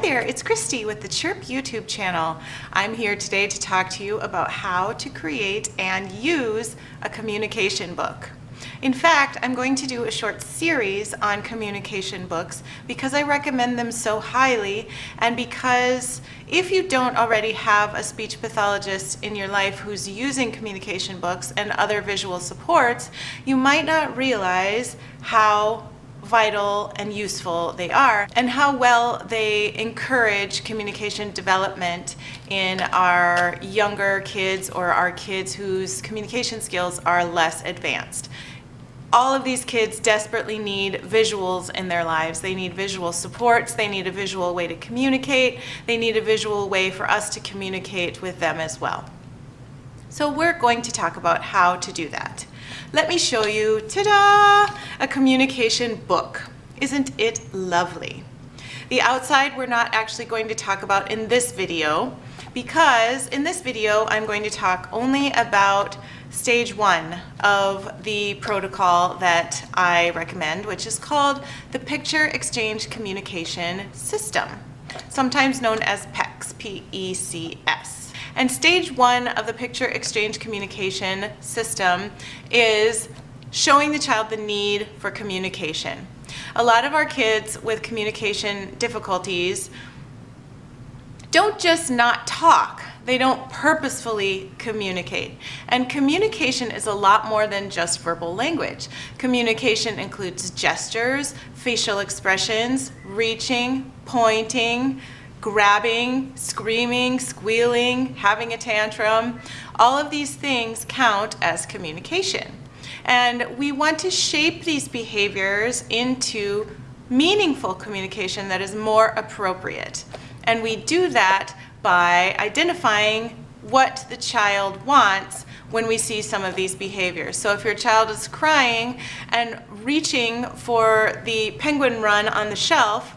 there, it's Christy with the Chirp YouTube channel. I'm here today to talk to you about how to create and use a communication book. In fact, I'm going to do a short series on communication books because I recommend them so highly, and because if you don't already have a speech pathologist in your life who's using communication books and other visual supports, you might not realize how vital and useful they are and how well they encourage communication development in our younger kids or our kids whose communication skills are less advanced. All of these kids desperately need visuals in their lives. They need visual supports, they need a visual way to communicate, they need a visual way for us to communicate with them as well. So we're going to talk about how to do that. Let me show you, ta-da, a communication book. Isn't it lovely? The outside we're not actually going to talk about in this video, because in this video I'm going to talk only about stage 1 of the protocol that I recommend, which is called the Picture Exchange Communication System, sometimes known as PECS, P-E-C-S. And stage 1 of the Picture Exchange Communication System is showing the child the need for communication. A lot of our kids with communication difficulties don't just not talk, they don't purposefully communicate. And communication is a lot more than just verbal language. Communication includes gestures, facial expressions, reaching, pointing, grabbing, screaming, squealing, having a tantrum. All of these things count as communication. And we want to shape these behaviors into meaningful communication that is more appropriate. And we do that by identifying what the child wants when we see some of these behaviors. So if your child is crying and reaching for the penguin run on the shelf,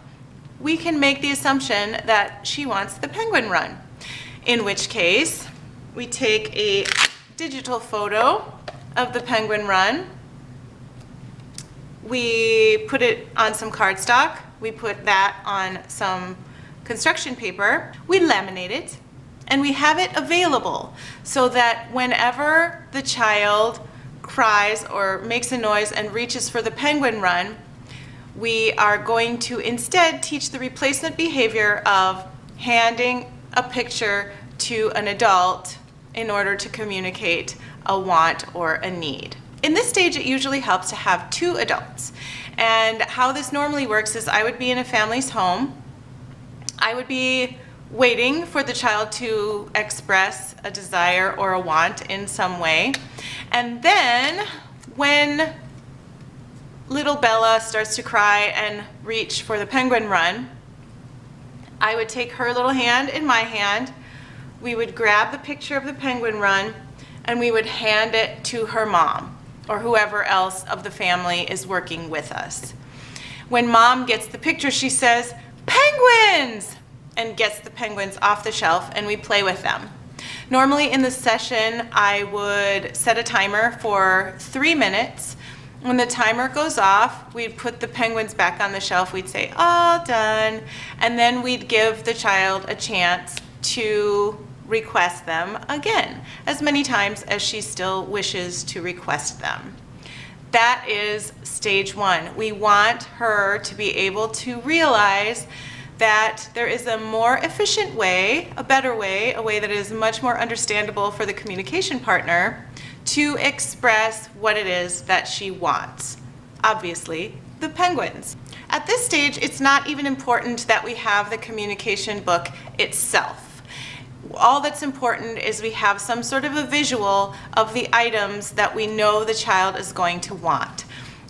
we can make the assumption that she wants the penguin run. In which case, we take a digital photo of the penguin run, we put it on some cardstock, we put that on some construction paper, we laminate it, and we have it available so that whenever the child cries or makes a noise and reaches for the penguin run, we are going to instead teach the replacement behavior of handing a picture to an adult in order to communicate a want or a need. In this stage, it usually helps to have 2 adults. And how this normally works is I would be in a family's home. I would be waiting for the child to express a desire or a want in some way. And then when little Bella starts to cry and reach for the penguin run, I would take her little hand in my hand, we would grab the picture of the penguin run, and we would hand it to her mom or whoever else of the family is working with us. When mom gets the picture, she says, "Penguins!" and gets the penguins off the shelf, and we play with them. Normally in the session, I would set a timer for 3 minutes. When the timer goes off, we'd put the penguins back on the shelf, we'd say, "All done," and then we'd give the child a chance to request them again, as many times as she still wishes to request them. That is stage 1. We want her to be able to realize that there is a more efficient way, a better way, a way that is much more understandable for the communication partner to express what it is that she wants. Obviously, the penguins. At this stage, it's not even important that we have the communication book itself. All that's important is we have some sort of a visual of the items that we know the child is going to want.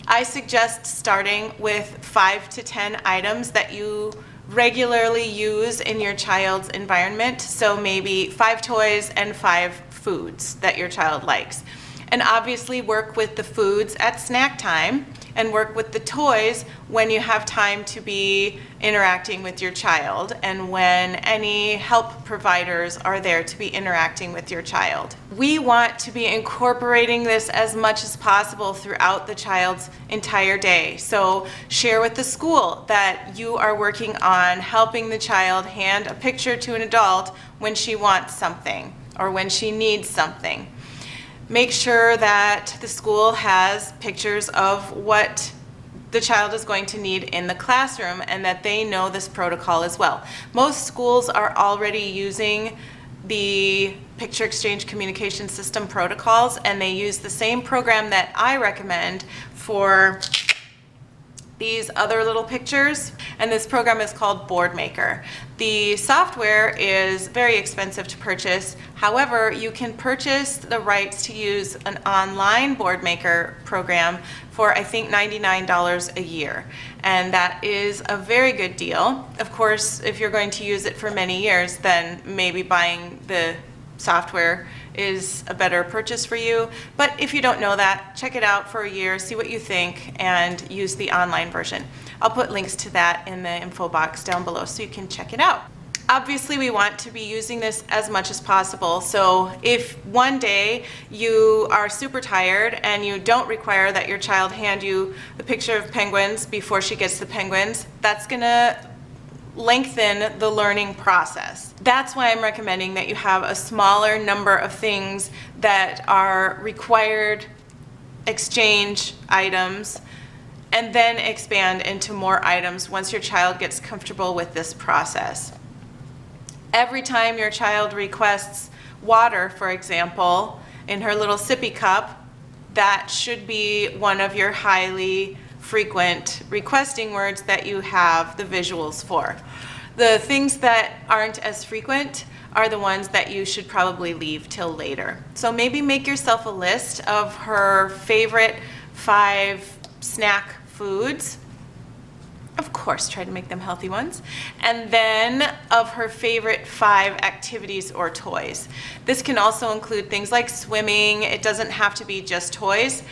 I suggest starting with 5 to 10 items that you regularly use in your child's environment. So maybe 5 toys and 5 foods that your child likes. And obviously work with the foods at snack time and work with the toys when you have time to be interacting with your child and when any help providers are there to be interacting with your child. We want to be incorporating this as much as possible throughout the child's entire day. So share with the school that you are working on helping the child hand a picture to an adult when she wants something or when she needs something. Make sure that the school has pictures of what the child is going to need in the classroom and that they know this protocol as well. Most schools are already using the picture exchange communication system protocols, and they use the same program that I recommend for these other little pictures, and this program is called Boardmaker. The software is very expensive to purchase. However, you can purchase the rights to use an online Boardmaker program for I think $99 a year, and that is a very good deal. Of course, if you're going to use it for many years, then maybe buying the software is a better purchase for you. But if you don't know that, check it out for a year, see what you think, and use the online version. I'll put links to that in the info box down below so you can check it out. Obviously, we want to be using this as much as possible. So if one day you are super tired and you don't require that your child hand you the picture of penguins before she gets the penguins, that's gonna lengthen the learning process. That's why I'm recommending that you have a smaller number of things that are required exchange items and then expand into more items once your child gets comfortable with this process. Every time your child requests water, for example, in her little sippy cup, that should be one of your highly frequent requesting words that you have the visuals for. The things that aren't as frequent are the ones that you should probably leave till later. So maybe make yourself a list of her favorite 5 snack foods. Of course, try to make them healthy ones. And then of her favorite 5 activities or toys. This can also include things like swimming. It doesn't have to be just toys.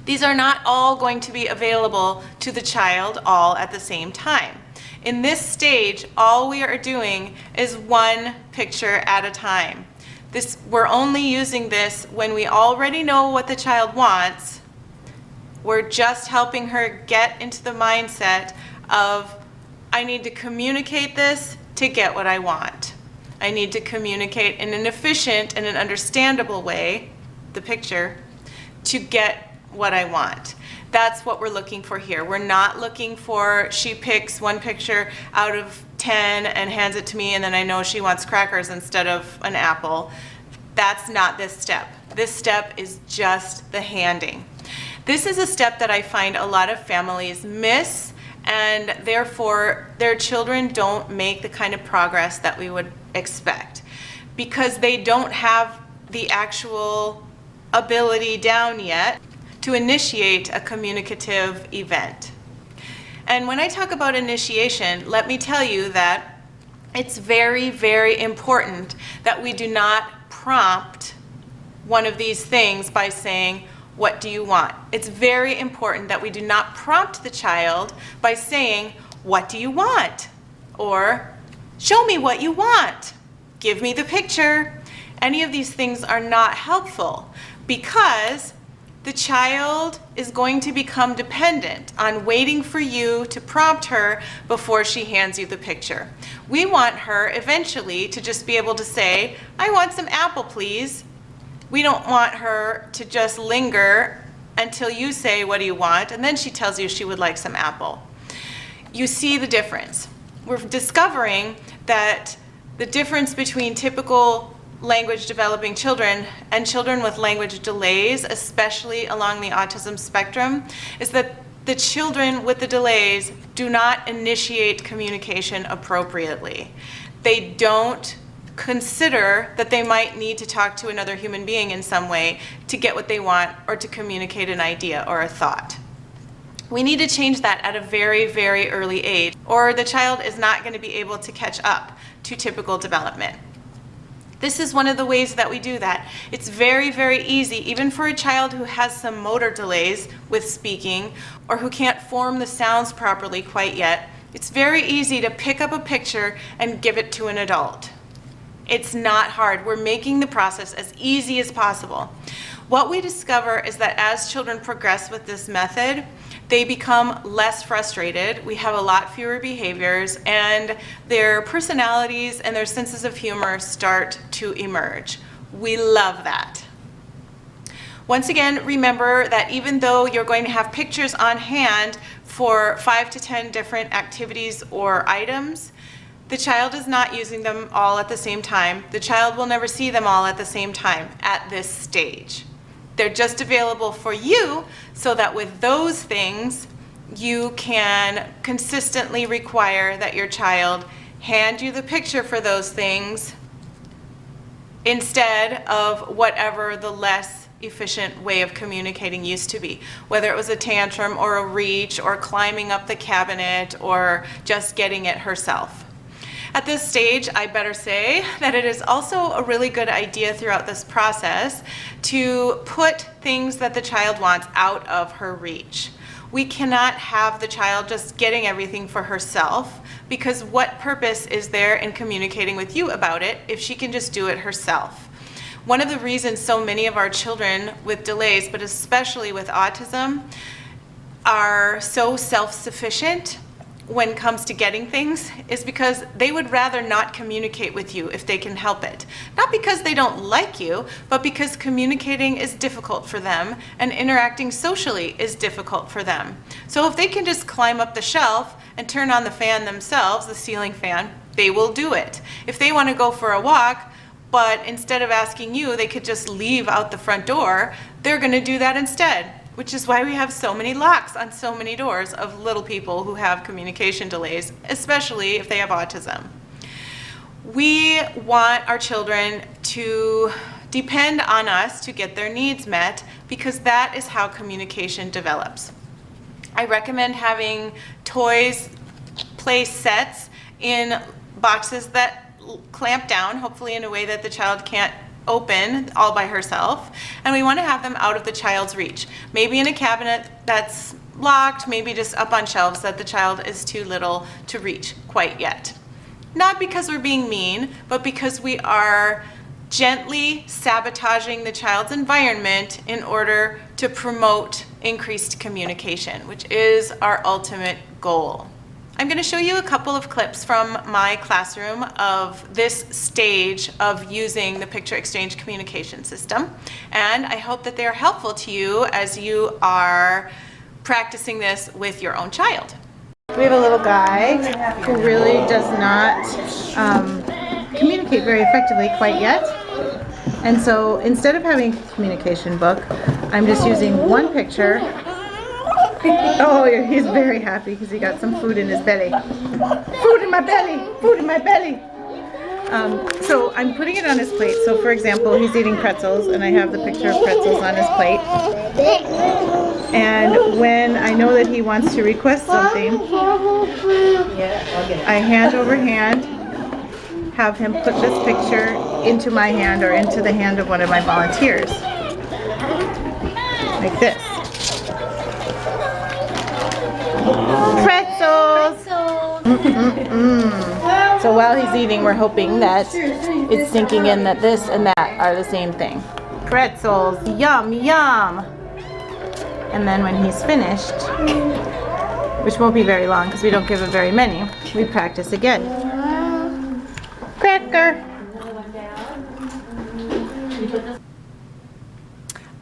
These are not all going to be available to the child all at the same time. In this stage, all we are doing is one picture at a time. We're only using this when we already know what the child wants. We're just helping her get into the mindset of, I need to communicate this to get what I want. I need to communicate in an efficient and an understandable way, the picture, to get what I want. That's what we're looking for here. We're not looking for she picks one picture out of 10 and hands it to me and then I know she wants crackers instead of an apple. That's not this step. This step is just the handing. This is a step that I find a lot of families miss, and therefore their children don't make the kind of progress that we would expect because they don't have the actual ability down yet to initiate a communicative event. And when I talk about initiation, let me tell you that it's very, very important that we do not prompt one of these things by saying, what do you want? It's very important that we do not prompt the child by saying, what do you want? Or, show me what you want. Give me the picture. Any of these things are not helpful because the child is going to become dependent on waiting for you to prompt her before she hands you the picture. We want her eventually to just be able to say, I want some apple, please. We don't want her to just linger until you say, what do you want? And then she tells you she would like some apple. You see the difference. We're discovering that the difference between typical language developing children and children with language delays, especially along the autism spectrum, is that the children with the delays do not initiate communication appropriately. They don't consider that they might need to talk to another human being in some way to get what they want or to communicate an idea or a thought. We need to change that at a very, very early age, or the child is not going to be able to catch up to typical development. This is one of the ways that we do that. It's very, very easy, even for a child who has some motor delays with speaking or who can't form the sounds properly quite yet. It's very easy to pick up a picture and give it to an adult. It's not hard. We're making the process as easy as possible. What we discover is that as children progress with this method, they become less frustrated, we have a lot fewer behaviors, and their personalities and their senses of humor start to emerge. We love that. Once again, remember that even though you're going to have pictures on hand for 5 to 10 different activities or items, the child is not using them all at the same time. The child will never see them all at the same time at this stage. They're just available for you so that with those things, you can consistently require that your child hand you the picture for those things instead of whatever the less efficient way of communicating used to be, whether it was a tantrum or a reach or climbing up the cabinet or just getting it herself. At this stage, I better say that it is also a really good idea throughout this process to put things that the child wants out of her reach. We cannot have the child just getting everything for herself, because what purpose is there in communicating with you about it if she can just do it herself? One of the reasons so many of our children with delays, but especially with autism, are so self-sufficient when it comes to getting things is because they would rather not communicate with you if they can help it. Not because they don't like you, but because communicating is difficult for them and interacting socially is difficult for them. So if they can just climb up the shelf and turn on the fan themselves, the ceiling fan, they will do it. If they want to go for a walk, but instead of asking you, they could just leave out the front door, they're going to do that instead. Which is why we have so many locks on so many doors of little people who have communication delays, especially if they have autism. We want our children to depend on us to get their needs met because that is how communication develops. I recommend having toys, play sets in boxes that clamp down, hopefully in a way that the child can't open all by herself, and we want to have them out of the child's reach. Maybe in a cabinet that's locked, maybe just up on shelves that the child is too little to reach quite yet. Not because we're being mean, but because we are gently sabotaging the child's environment in order to promote increased communication, which is our ultimate goal. I'm going to show you a couple of clips from my classroom of this stage of using the picture exchange communication system, and I hope that they are helpful to you as you are practicing this with your own child. We have a little guy who really does not communicate very effectively quite yet, and so instead of having a communication book, I'm just using one picture. Oh, he's very happy because he got some food in his belly. Food in my belly! Food in my belly! So I'm putting it on his plate. So for example, he's eating pretzels and I have the picture of pretzels on his plate. And when I know that he wants to request something, I hand over hand have him put this picture into my hand or into the hand of one of my volunteers. Like this. Pretzels! So while he's eating, we're hoping that it's sinking in that this and that are the same thing. Pretzels, yum, yum! And then when he's finished, which won't be very long because we don't give him very many, we practice again. Cracker!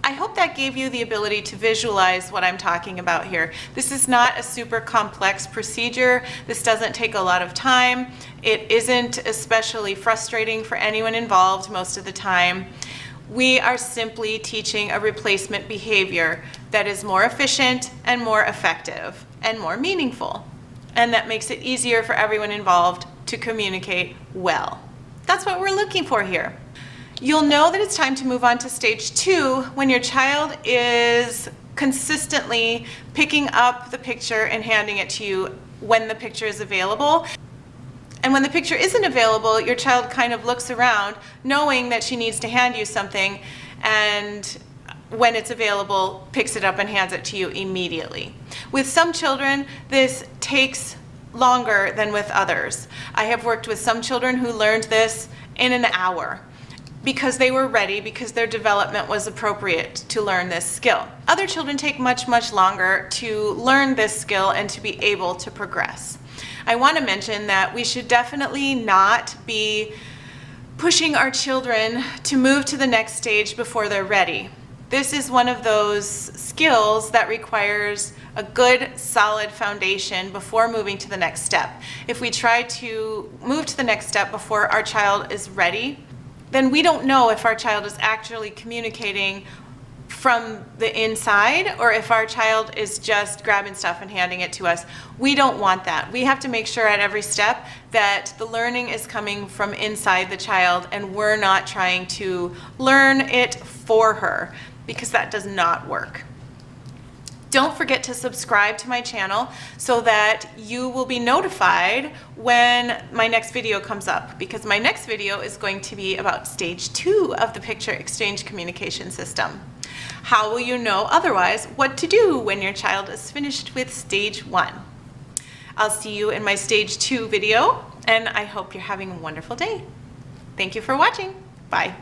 I hope that gave you the ability to visualize what I'm talking about here. This is not a super complex procedure. This doesn't take a lot of time. It isn't especially frustrating for anyone involved most of the time. We are simply teaching a replacement behavior that is more efficient and more effective and more meaningful, and that makes it easier for everyone involved to communicate well. That's what we're looking for here. You'll know that it's time to move on to stage 2 when your child is consistently picking up the picture and handing it to you when the picture is available. And when the picture isn't available, your child kind of looks around knowing that she needs to hand you something, and when it's available, picks it up and hands it to you immediately. With some children, this takes longer than with others. I have worked with some children who learned this in an hour because they were ready, because their development was appropriate to learn this skill. Other children take much, much longer to learn this skill and to be able to progress. I want to mention that we should definitely not be pushing our children to move to the next stage before they're ready. This is one of those skills that requires a good, solid foundation before moving to the next step. If we try to move to the next step before our child is ready, then we don't know if our child is actually communicating from the inside or if our child is just grabbing stuff and handing it to us. We don't want that. We have to make sure at every step that the learning is coming from inside the child and we're not trying to learn it for her, because that does not work. Don't forget to subscribe to my channel so that you will be notified when my next video comes up, because my next video is going to be about stage 2 of the picture exchange communication system. How will you know otherwise what to do when your child is finished with stage 1? I'll see you in my stage 2 video, and I hope you're having a wonderful day. Thank you for watching. Bye.